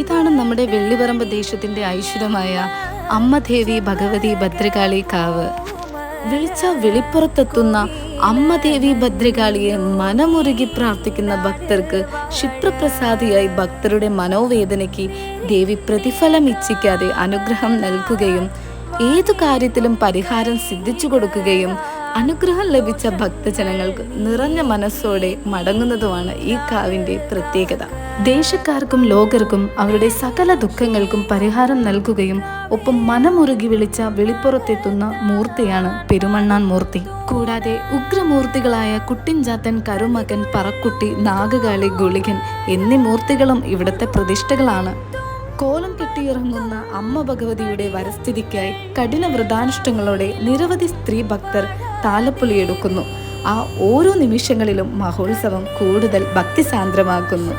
ഇതാണ് നമ്മുടെ വെള്ളിപറമ്പ് ദേശത്തിന്റെ ഐശ്വര്യമായ അമ്മദേവി ഭഗവതി ഭദ്രകാളി കാവ്. വിളിച്ച വെളിപ്പുറത്തെത്തുന്ന അമ്മദേവി ഭദ്രകാളിയെ മനമുരുകി പ്രാർത്ഥിക്കുന്ന ഭക്തർക്ക് ക്ഷിപ്രപ്രസാദിയായി ഭക്തരുടെ മനോവേദനയ്ക്ക് ദേവി പ്രതിഫലം ഇച്ഛിക്കാതെ അനുഗ്രഹം നൽകുകയും ഏതു കാര്യത്തിലും പരിഹാരം സിദ്ധിച്ചു കൊടുക്കുകയും അനുഗ്രഹം ലഭിച്ച ഭക്തജനങ്ങൾക്ക് നിറഞ്ഞ മനസ്സോടെ മടങ്ങുന്നതുമാണ് ഈ കാവിൻ്റെ പ്രത്യേകത. ദേശക്കാർക്കും ലോകർക്കും അവരുടെ സകല ദുഃഖങ്ങൾക്കും പരിഹാരം നൽകുകയും ഒപ്പം മനമുരുകി വിളിച്ച വെളിപ്പുറത്തെത്തുന്ന മൂർത്തിയാണ് പെരുമണ്ണാൻ മൂർത്തി. കൂടാതെ ഉഗ്രമൂർത്തികളായ കുട്ടിൻചാത്തൻ, കരുമകൻ, പറക്കുട്ടി, നാഗകാളി, ഗുളികൻ എന്നീ മൂർത്തികളും ഇവിടുത്തെ പ്രതിഷ്ഠകളാണ്. കോലം കെട്ടിയിറങ്ങുന്ന അമ്മ ഭഗവതിയുടെ വരസ്ഥിതിക്കായി കഠിന വ്രതാനുഷ്ഠങ്ങളോടെ നിരവധി സ്ത്രീ ഭക്തർ താലപ്പൊലിയെടുക്കുന്നു. ആ ഓരോ നിമിഷങ്ങളിലും മഹോത്സവം കൂടുതൽ ഭക്തിസാന്ദ്രമാക്കുന്നു.